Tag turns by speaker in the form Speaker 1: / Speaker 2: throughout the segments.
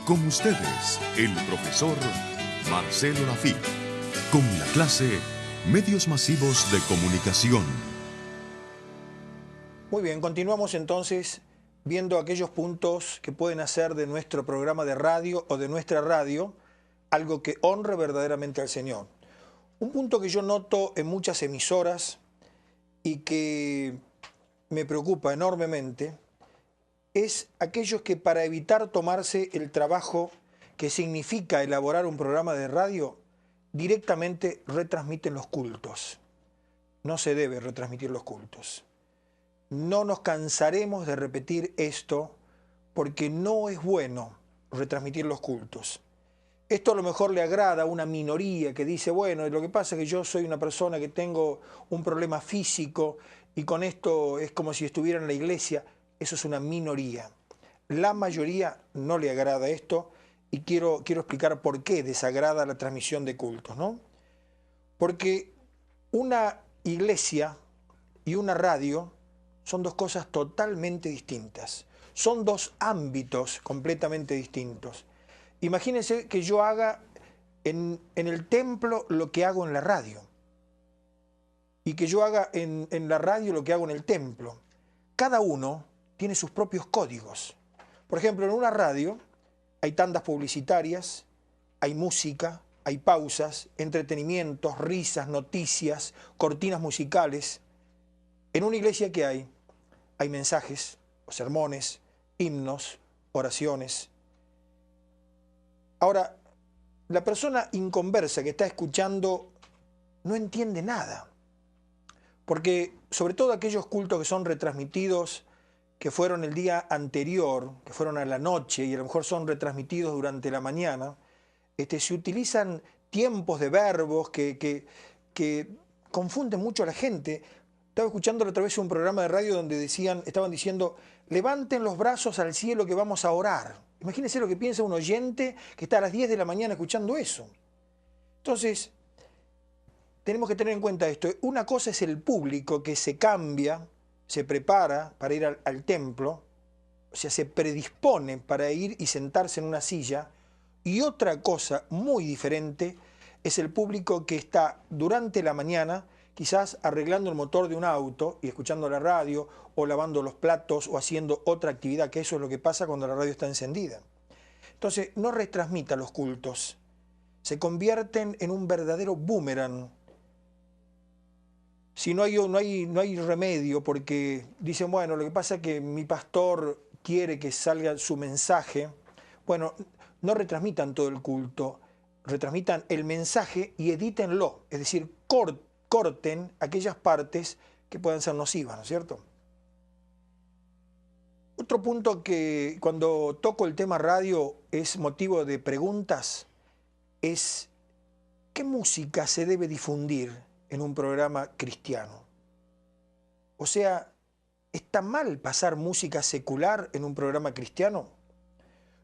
Speaker 1: Con ustedes, el profesor Marcelo Lafí, con la clase Medios Masivos de Comunicación.
Speaker 2: Muy bien, continuamos entonces viendo aquellos puntos que pueden hacer de nuestro programa de radio o de nuestra radio algo que honre verdaderamente al Señor. Un punto que yo noto en muchas emisoras y que me preocupa enormemente es aquellos que, para evitar tomarse el trabajo que significa elaborar un programa de radio, directamente retransmiten los cultos. No se debe retransmitir los cultos. No nos cansaremos de repetir esto porque no es bueno retransmitir los cultos. Esto a lo mejor le agrada a una minoría que dice, bueno, lo que pasa es que yo soy una persona que tengo un problema físico y con esto es como si estuviera en la iglesia. Eso es una minoría. La mayoría no le agrada esto y quiero explicar por qué desagrada la transmisión de cultos, ¿no? Porque una iglesia y una radio son dos cosas totalmente distintas. Son dos ámbitos completamente distintos. Imagínense que yo haga en el templo lo que hago en la radio y que yo haga en la radio lo que hago en el templo. Cada uno tiene sus propios códigos. Por ejemplo, en una radio hay tandas publicitarias, hay música, hay pausas, entretenimientos, risas, noticias, cortinas musicales. En una iglesia, ¿qué hay? Hay mensajes, sermones, himnos, oraciones. Ahora, la persona inconversa que está escuchando no entiende nada, porque sobre todo aquellos cultos que son retransmitidos, que fueron el día anterior, que fueron a la noche y a lo mejor son retransmitidos durante la mañana, se utilizan tiempos de verbos que confunden mucho a la gente. Estaba escuchando otra vez un programa de radio donde estaban diciendo, levanten los brazos al cielo que vamos a orar. Imagínense lo que piensa un oyente que está a las 10 de la mañana escuchando eso. Entonces, tenemos que tener en cuenta esto. Una cosa es el público que se cambia, se prepara para ir al templo, o sea, se predispone para ir y sentarse en una silla. Y otra cosa muy diferente es el público que está durante la mañana quizás arreglando el motor de un auto y escuchando la radio o lavando los platos o haciendo otra actividad, que eso es lo que pasa cuando la radio está encendida. Entonces, no retransmita los cultos. Se convierten en un verdadero boomerang. Si no hay remedio, porque dicen, bueno, lo que pasa es que mi pastor quiere que salga su mensaje. Bueno, no retransmitan todo el culto, retransmitan el mensaje y edítenlo, es decir, corten aquellas partes que puedan ser nocivas, ¿no es cierto? Otro punto que cuando toco el tema radio es motivo de preguntas es ¿qué música se debe difundir en un programa cristiano? O sea, ¿está mal pasar música secular en un programa cristiano?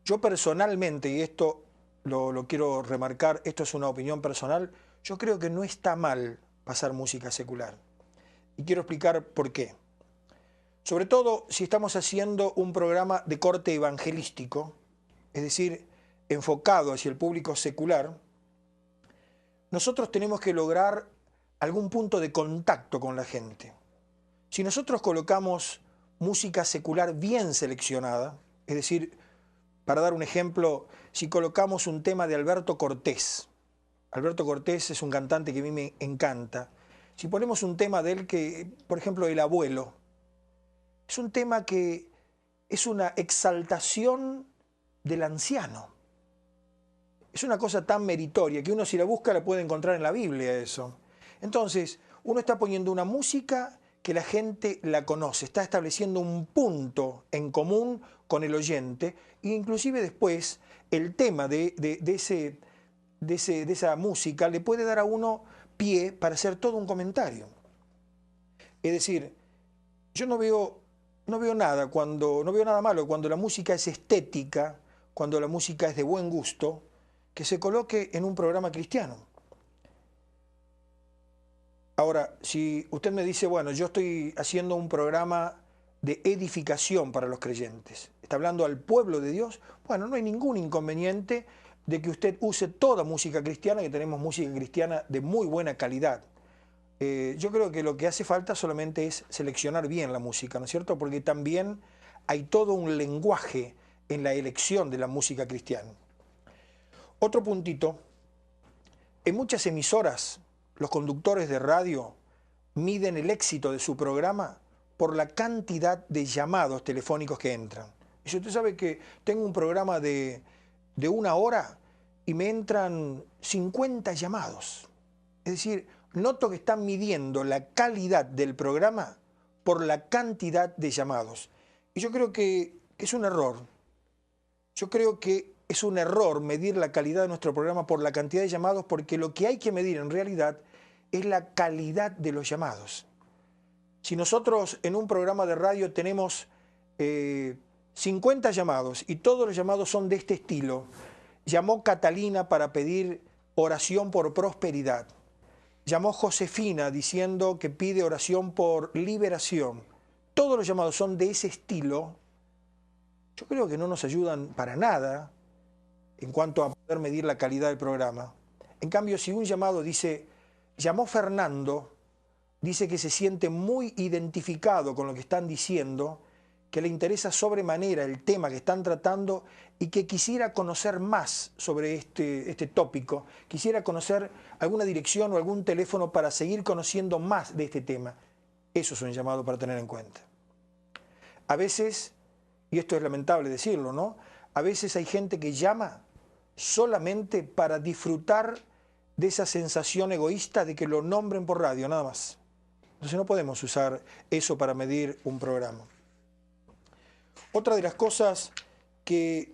Speaker 2: Yo personalmente, y esto lo quiero remarcar, esto es una opinión personal, yo creo que no está mal pasar música secular. Y quiero explicar por qué. Sobre todo si estamos haciendo un programa de corte evangelístico, es decir, enfocado hacia el público secular, nosotros tenemos que lograr algún punto de contacto con la gente. Si nosotros colocamos música secular bien seleccionada, es decir, para dar un ejemplo, si colocamos un tema de Alberto Cortés es un cantante que a mí me encanta. Si ponemos un tema de él que, por ejemplo, El Abuelo, es un tema que es una exaltación del anciano. Es una cosa tan meritoria que uno si la busca la puede encontrar en la Biblia eso. Entonces, uno está poniendo una música que la gente la conoce, está estableciendo un punto en común con el oyente e inclusive después el tema de esa música le puede dar a uno pie para hacer todo un comentario. Es decir, yo no veo nada malo cuando la música es estética, cuando la música es de buen gusto, que se coloque en un programa cristiano. Ahora, si usted me dice, bueno, yo estoy haciendo un programa de edificación para los creyentes. Está hablando al pueblo de Dios. Bueno, no hay ningún inconveniente de que usted use toda música cristiana, que tenemos música cristiana de muy buena calidad. Yo creo que lo que hace falta solamente es seleccionar bien la música, ¿no es cierto? Porque también hay todo un lenguaje en la elección de la música cristiana. Otro puntito, en muchas emisoras, los conductores de radio miden el éxito de su programa por la cantidad de llamados telefónicos que entran. Y si usted sabe que tengo un programa de 1 hora y me entran 50 llamados. Es decir, noto que están midiendo la calidad del programa por la cantidad de llamados. Y yo creo que es un error. Yo creo que es un error medir la calidad de nuestro programa por la cantidad de llamados, porque lo que hay que medir en realidad es la calidad de los llamados. Si nosotros en un programa de radio tenemos 50 llamados y todos los llamados son de este estilo: llamó Catalina para pedir oración por prosperidad, llamó Josefina diciendo que pide oración por liberación, todos los llamados son de ese estilo, yo creo que no nos ayudan para nada en cuanto a poder medir la calidad del programa. En cambio, si un llamado dice, llamó Fernando, dice que se siente muy identificado con lo que están diciendo, que le interesa sobremanera el tema que están tratando y que quisiera conocer más sobre este tópico, quisiera conocer alguna dirección o algún teléfono para seguir conociendo más de este tema. Eso es un llamado para tener en cuenta. A veces, y esto es lamentable decirlo, ¿no? A veces hay gente que llama solamente para disfrutar de esa sensación egoísta de que lo nombren por radio, nada más. Entonces no podemos usar eso para medir un programa. Otra de las cosas que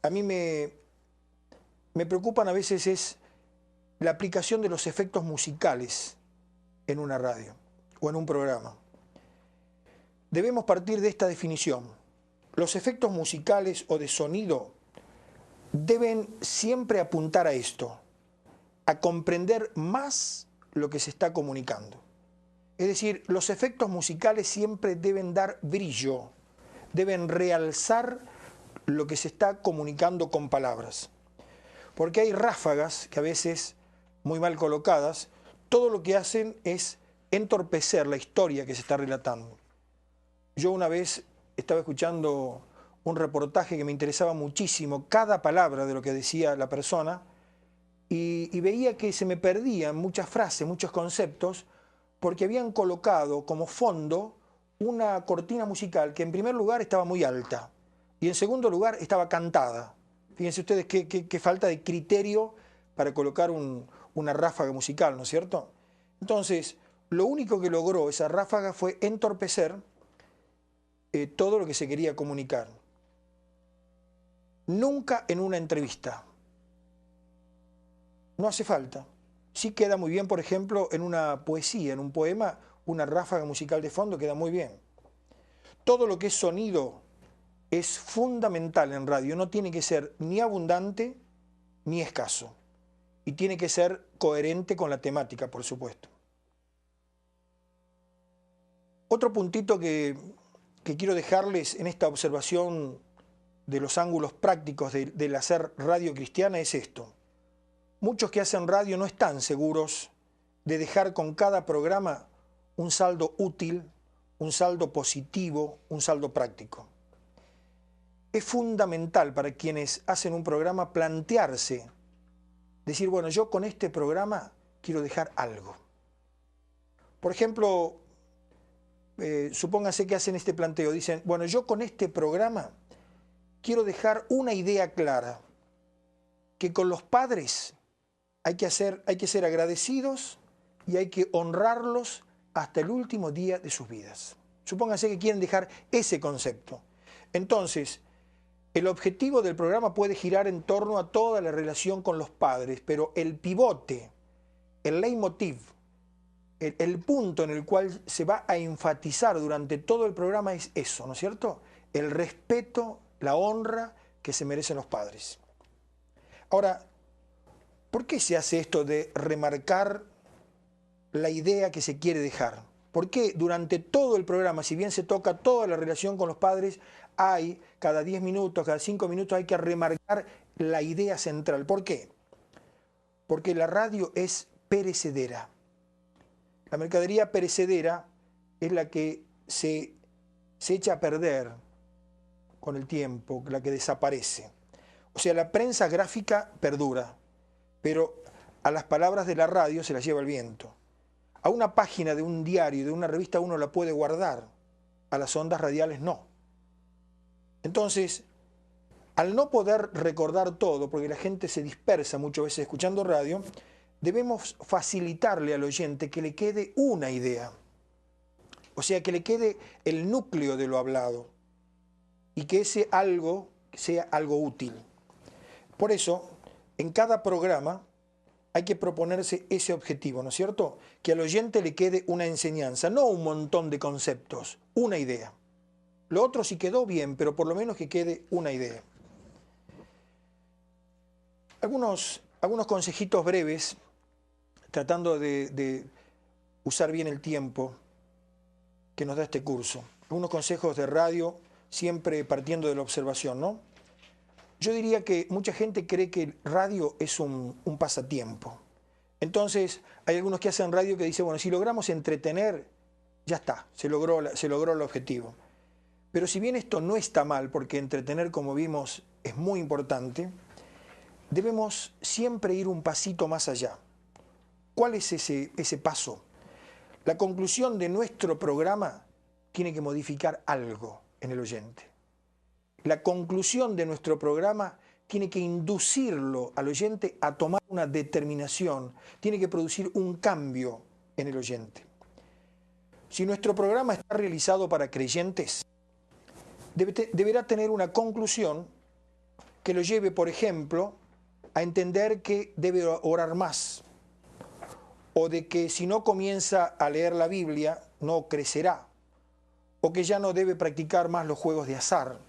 Speaker 2: a mí me preocupan a veces es la aplicación de los efectos musicales en una radio o en un programa. Debemos partir de esta definición. Los efectos musicales o de sonido deben siempre apuntar a esto, a comprender más lo que se está comunicando. Es decir, los efectos musicales siempre deben dar brillo, deben realzar lo que se está comunicando con palabras. Porque hay ráfagas que a veces, muy mal colocadas, todo lo que hacen es entorpecer la historia que se está relatando. Yo una vez estaba escuchando un reportaje que me interesaba muchísimo, cada palabra de lo que decía la persona, y veía que se me perdían muchas frases, muchos conceptos, porque habían colocado como fondo una cortina musical que en primer lugar estaba muy alta y en segundo lugar estaba cantada. Fíjense ustedes qué falta de criterio para colocar una ráfaga musical, ¿no es cierto? Entonces, lo único que logró esa ráfaga fue entorpecer todo lo que se quería comunicar. Nunca en una entrevista. No hace falta. Sí queda muy bien, por ejemplo, en una poesía, en un poema, una ráfaga musical de fondo queda muy bien. Todo lo que es sonido es fundamental en radio. No tiene que ser ni abundante ni escaso. Y tiene que ser coherente con la temática, por supuesto. Otro puntito que quiero dejarles en esta observación de los ángulos prácticos del hacer radio cristiana es esto. Muchos que hacen radio no están seguros de dejar con cada programa un saldo útil, un saldo positivo, un saldo práctico. Es fundamental para quienes hacen un programa plantearse, decir, bueno, yo con este programa quiero dejar algo. Por ejemplo, supóngase que hacen este planteo, dicen, bueno, yo con este programa quiero dejar una idea clara, que con los padres hay que ser agradecidos y hay que honrarlos hasta el último día de sus vidas. Supónganse que quieren dejar ese concepto. Entonces, el objetivo del programa puede girar en torno a toda la relación con los padres, pero el pivote, el leitmotiv, el punto en el cual se va a enfatizar durante todo el programa es eso, ¿no es cierto? El respeto, la honra que se merecen los padres. Ahora, ¿por qué se hace esto de remarcar la idea que se quiere dejar? ¿Por qué durante todo el programa, si bien se toca toda la relación con los padres, hay cada 10 minutos, cada 5 minutos hay que remarcar la idea central? ¿Por qué? Porque la radio es perecedera. La mercadería perecedera es la que se echa a perder con el tiempo, la que desaparece. O sea, la prensa gráfica perdura, pero a las palabras de la radio se las lleva el viento. A una página de un diario, de una revista, uno la puede guardar, a las ondas radiales no. Entonces, al no poder recordar todo, porque la gente se dispersa muchas veces escuchando radio, debemos facilitarle al oyente que le quede una idea. O sea, que le quede el núcleo de lo hablado y que ese algo sea algo útil. Por eso, en cada programa hay que proponerse ese objetivo, ¿no es cierto? Que al oyente le quede una enseñanza, no un montón de conceptos, una idea. Lo otro sí quedó bien, pero por lo menos que quede una idea. Algunos consejitos breves, tratando de usar bien el tiempo que nos da este curso. Algunos consejos de radio, siempre partiendo de la observación, ¿no? Yo diría que mucha gente cree que radio es un pasatiempo. Entonces, hay algunos que hacen radio que dicen, bueno, si logramos entretener, ya está, se logró el objetivo. Pero si bien esto no está mal, porque entretener, como vimos, es muy importante, debemos siempre ir un pasito más allá. ¿Cuál es ese paso? La conclusión de nuestro programa tiene que modificar algo en el oyente. La conclusión de nuestro programa tiene que inducirlo al oyente a tomar una determinación, tiene que producir un cambio en el oyente. Si nuestro programa está realizado para creyentes, deberá tener una conclusión que lo lleve, por ejemplo, a entender que debe orar más, o de que si no comienza a leer la Biblia, no crecerá, o que ya no debe practicar más los juegos de azar,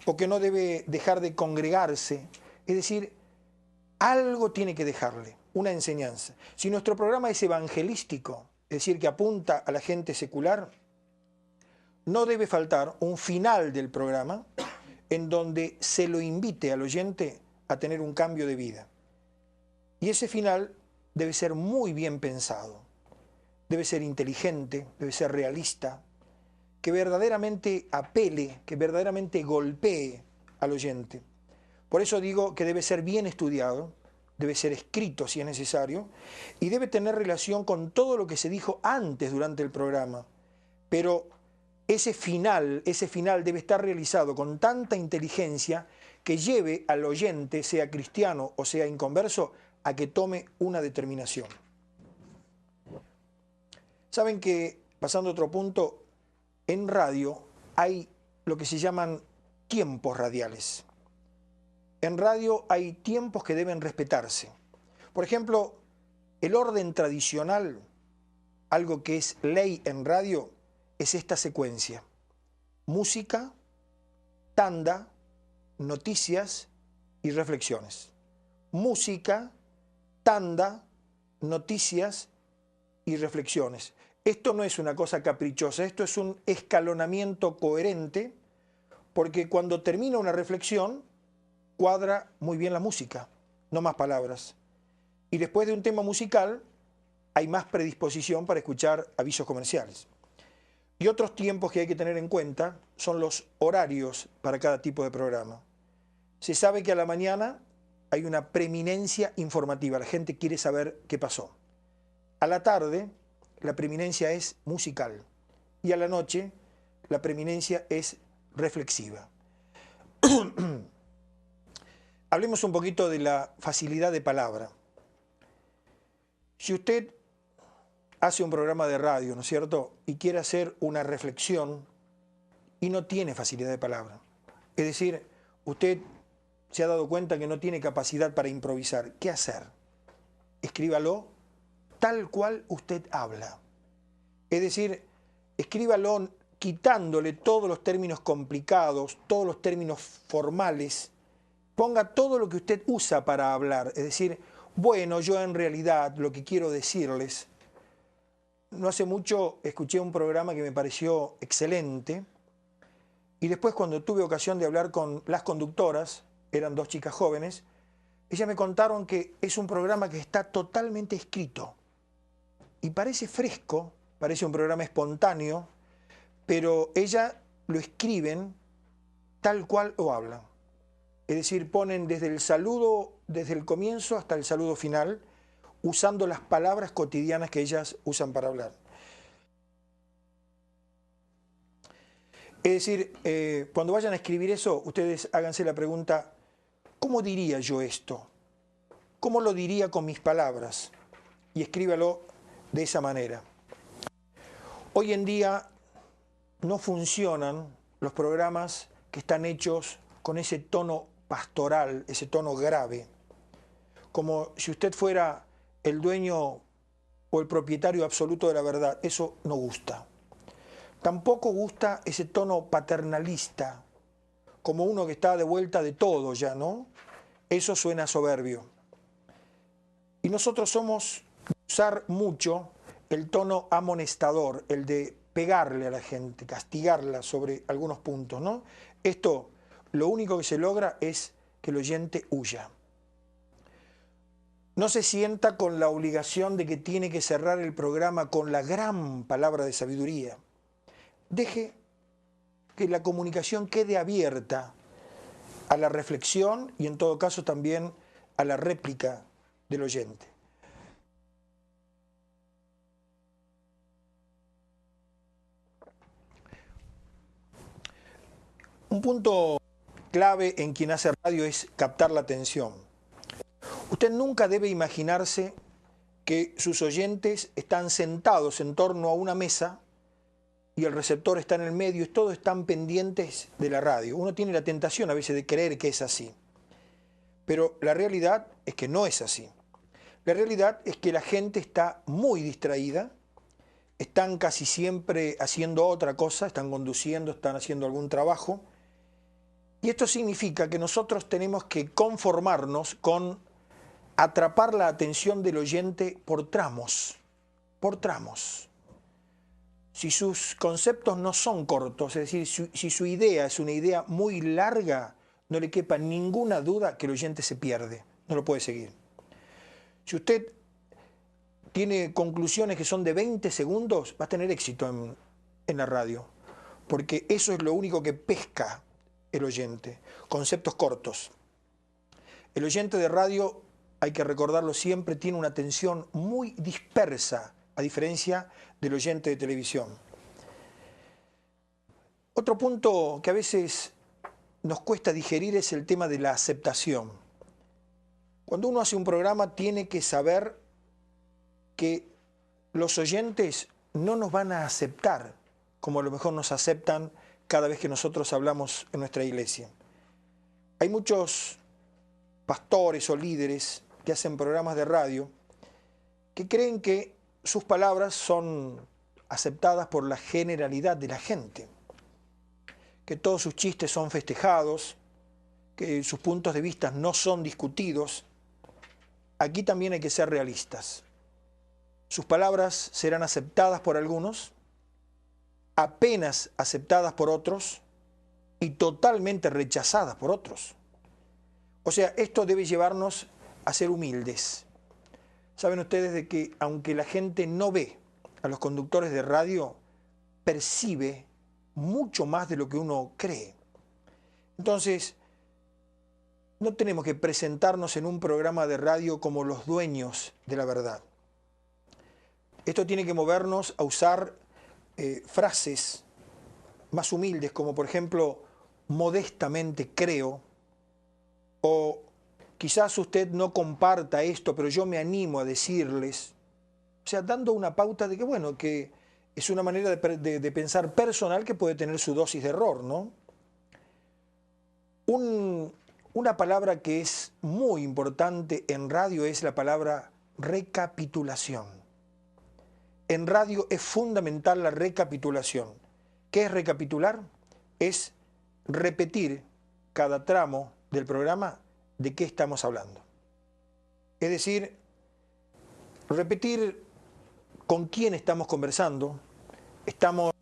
Speaker 2: o que no debe dejar de congregarse. Es decir, algo tiene que dejarle, una enseñanza. Si nuestro programa es evangelístico, es decir, que apunta a la gente secular, no debe faltar un final del programa en donde se lo invite al oyente a tener un cambio de vida. Y ese final debe ser muy bien pensado, debe ser inteligente, debe ser realista, que verdaderamente apele, que verdaderamente golpee al oyente. Por eso digo que debe ser bien estudiado, debe ser escrito si es necesario, y debe tener relación con todo lo que se dijo antes durante el programa. Pero ese final debe estar realizado con tanta inteligencia que lleve al oyente, sea cristiano o sea inconverso, a que tome una determinación. Saben que, pasando a otro punto, en radio hay lo que se llaman tiempos radiales. En radio hay tiempos que deben respetarse. Por ejemplo, el orden tradicional, algo que es ley en radio, es esta secuencia: música, tanda, noticias y reflexiones. Música, tanda, noticias y reflexiones. Esto no es una cosa caprichosa, esto es un escalonamiento coherente, porque cuando termina una reflexión, cuadra muy bien la música, no más palabras. Y después de un tema musical, hay más predisposición para escuchar avisos comerciales. Y otros tiempos que hay que tener en cuenta son los horarios para cada tipo de programa. Se sabe que a la mañana hay una preeminencia informativa, la gente quiere saber qué pasó. A la tarde, la preeminencia es musical, y a la noche la preeminencia es reflexiva. Hablemos un poquito de la facilidad de palabra. Si usted hace un programa de radio, ¿no es cierto?, y quiere hacer una reflexión y no tiene facilidad de palabra, es decir, usted se ha dado cuenta que no tiene capacidad para improvisar, ¿qué hacer? Escríbalo tal cual usted habla. Es decir, escríbalo quitándole todos los términos complicados, todos los términos formales, ponga todo lo que usted usa para hablar, es decir, bueno, yo en realidad lo que quiero decirles, no hace mucho escuché un programa que me pareció excelente y después cuando tuve ocasión de hablar con las conductoras, eran dos chicas jóvenes, ellas me contaron que es un programa que está totalmente escrito y parece fresco, parece un programa espontáneo, pero ellas lo escriben tal cual lo hablan. Es decir, ponen desde el saludo, desde el comienzo hasta el saludo final, usando las palabras cotidianas que ellas usan para hablar. Es decir, cuando vayan a escribir eso, ustedes háganse la pregunta, ¿cómo diría yo esto? ¿Cómo lo diría con mis palabras? Y escríbalo de esa manera. Hoy en día no funcionan los programas que están hechos con ese tono pastoral, ese tono grave, como si usted fuera el dueño o el propietario absoluto de la verdad. Eso no gusta. Tampoco gusta ese tono paternalista, como uno que está de vuelta de todo ya, ¿no? Eso suena soberbio. Y nosotros somos de usar mucho el tono amonestador, el de pegarle a la gente, castigarla sobre algunos puntos, ¿no? Esto, lo único que se logra es que el oyente huya. No se sienta con la obligación de que tiene que cerrar el programa con la gran palabra de sabiduría. Deje que la comunicación quede abierta a la reflexión y en todo caso también a la réplica del oyente. Un punto clave en quien hace radio es captar la atención. Usted nunca debe imaginarse que sus oyentes están sentados en torno a una mesa y el receptor está en el medio y todos están pendientes de la radio. Uno tiene la tentación a veces de creer que es así. Pero la realidad es que no es así. La realidad es que la gente está muy distraída, están casi siempre haciendo otra cosa, están conduciendo, están haciendo algún trabajo. Y esto significa que nosotros tenemos que conformarnos con atrapar la atención del oyente por tramos, por tramos. Si sus conceptos no son cortos, es decir, si su idea es una idea muy larga, no le quepa ninguna duda que el oyente se pierde, no lo puede seguir. Si usted tiene conclusiones que son de 20 segundos, va a tener éxito en la radio, porque eso es lo único que pesca el oyente, conceptos cortos. El oyente de radio, hay que recordarlo siempre, tiene una atención muy dispersa, a diferencia del oyente de televisión. Otro punto que a veces nos cuesta digerir es el tema de la aceptación. Cuando uno hace un programa tiene que saber que los oyentes no nos van a aceptar como a lo mejor nos aceptan cada vez que nosotros hablamos en nuestra iglesia. Hay muchos pastores o líderes que hacen programas de radio que creen que sus palabras son aceptadas por la generalidad de la gente, que todos sus chistes son festejados, que sus puntos de vista no son discutidos. Aquí también hay que ser realistas. Sus palabras serán aceptadas por algunos, apenas aceptadas por otros y totalmente rechazadas por otros. O sea, esto debe llevarnos a ser humildes. Saben ustedes de que aunque la gente no ve a los conductores de radio, percibe mucho más de lo que uno cree. Entonces, no tenemos que presentarnos en un programa de radio como los dueños de la verdad. Esto tiene que movernos a usar frases más humildes, como por ejemplo, modestamente creo, o quizás usted no comparta esto, pero yo me animo a decirles, o sea, dando una pauta de que, bueno, que es una manera de pensar personal que puede tener su dosis de error, ¿no? Una palabra que es muy importante en radio es la palabra recapitulación. En radio es fundamental la recapitulación. ¿Qué es recapitular? Es repetir cada tramo del programa de qué estamos hablando. Es decir, repetir con quién estamos conversando. Estamos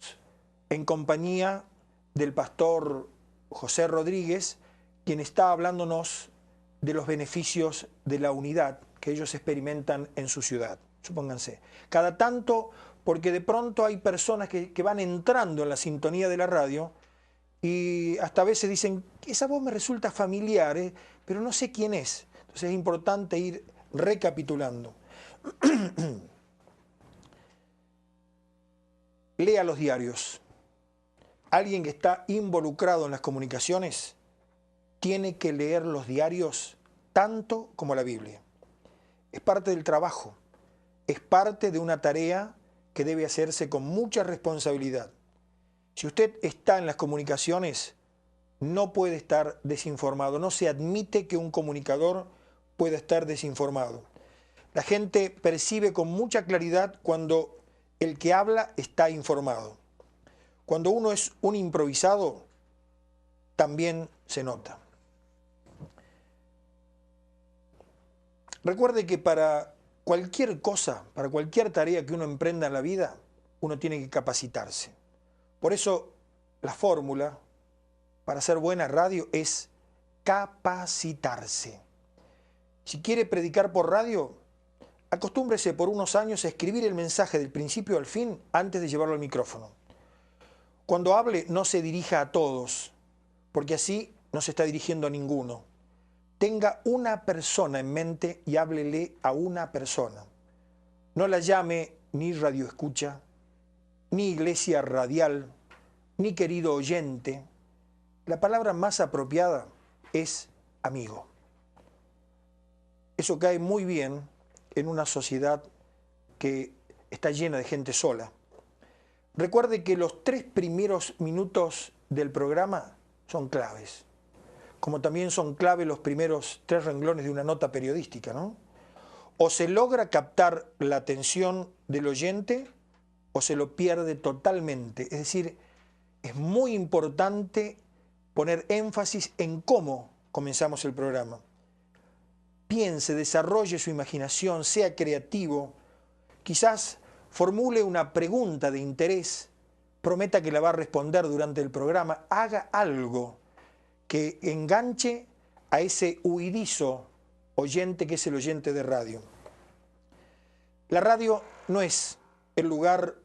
Speaker 2: en compañía del pastor José Rodríguez, quien está hablándonos de los beneficios de la unidad que ellos experimentan en su ciudad. Supónganse, cada tanto, porque de pronto hay personas que van entrando en la sintonía de la radio y hasta a veces dicen, esa voz me resulta familiar, pero no sé quién es. Entonces es importante ir recapitulando. Lea los diarios. Alguien que está involucrado en las comunicaciones tiene que leer los diarios tanto como la Biblia. Es parte del trabajo, es parte de una tarea que debe hacerse con mucha responsabilidad. Si usted está en las comunicaciones, no puede estar desinformado. No se admite que un comunicador pueda estar desinformado. La gente percibe con mucha claridad cuando el que habla está informado. Cuando uno es un improvisado, también se nota. Recuerde que para cualquier cosa, para cualquier tarea que uno emprenda en la vida, uno tiene que capacitarse. Por eso la fórmula para hacer buena radio es capacitarse. Si quiere predicar por radio, acostúmbrese por unos años a escribir el mensaje del principio al fin antes de llevarlo al micrófono. Cuando hable, no se dirija a todos, porque así no se está dirigiendo a ninguno. Tenga una persona en mente y háblele a una persona. No la llame ni radioescucha, ni iglesia radial, ni querido oyente. La palabra más apropiada es amigo. Eso cae muy bien en una sociedad que está llena de gente sola. Recuerde que los 3 primeros minutos del programa son claves, como también son clave los primeros 3 renglones de una nota periodística, ¿no? O se logra captar la atención del oyente o se lo pierde totalmente. Es decir, es muy importante poner énfasis en cómo comenzamos el programa. Piense, desarrolle su imaginación, sea creativo, quizás formule una pregunta de interés, prometa que la va a responder durante el programa, haga algo que enganche a ese huidizo oyente que es el oyente de radio. La radio no es el lugar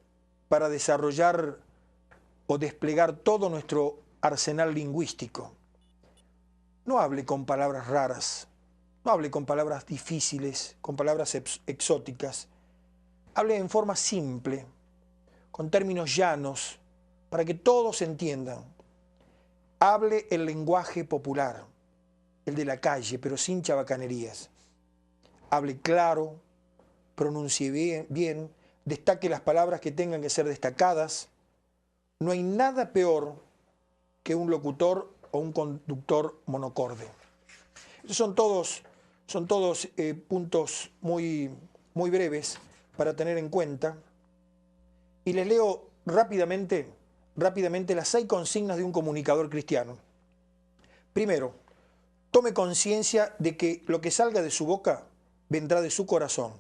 Speaker 2: para desarrollar o desplegar todo nuestro arsenal lingüístico. No hable con palabras raras, no hable con palabras difíciles, con palabras exóticas. Hable en forma simple, con términos llanos, para que todos entiendan. Hable el lenguaje popular, el de la calle, pero sin chabacanerías. Hable claro, pronuncie bien, destaque las palabras que tengan que ser destacadas. No hay nada peor que un locutor o un conductor monocorde. Esos son todos puntos muy breves para tener en cuenta. Y les leo rápidamente las 6 consignas de un comunicador cristiano. Primero, tome conciencia de que lo que salga de su boca vendrá de su corazón.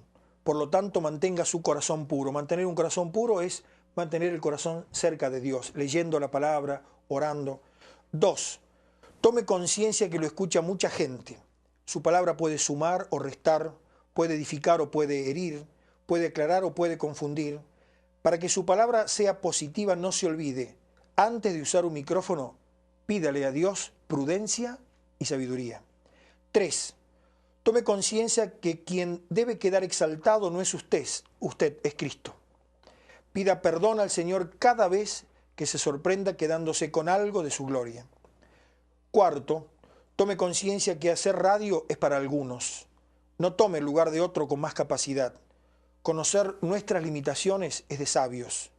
Speaker 2: Por lo tanto, mantenga su corazón puro. Mantener un corazón puro es mantener el corazón cerca de Dios, leyendo la palabra, orando. 2, tome conciencia que lo escucha mucha gente. Su palabra puede sumar o restar, puede edificar o puede herir, puede aclarar o puede confundir. Para que su palabra sea positiva, no se olvide, antes de usar un micrófono, pídale a Dios prudencia y sabiduría. 3, tome conciencia que quien debe quedar exaltado no es usted es Cristo. Pida perdón al Señor cada vez que se sorprenda quedándose con algo de su gloria. 4, tome conciencia que hacer radio es para algunos. No tome el lugar de otro con más capacidad. Conocer nuestras limitaciones es de sabios.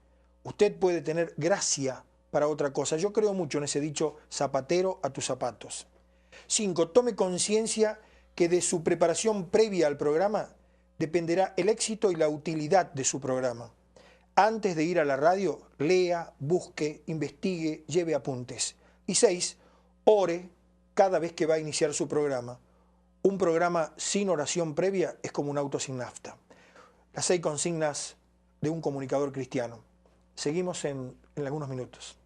Speaker 2: Usted puede tener gracia para otra cosa. Yo creo mucho en ese dicho, zapatero a tus zapatos. 5, tome conciencia que de su preparación previa al programa dependerá el éxito y la utilidad de su programa. Antes de ir a la radio, lea, busque, investigue, lleve apuntes. Y 6, ore cada vez que va a iniciar su programa. Un programa sin oración previa es como un auto sin nafta. Las 6 consignas de un comunicador cristiano. Seguimos en algunos minutos.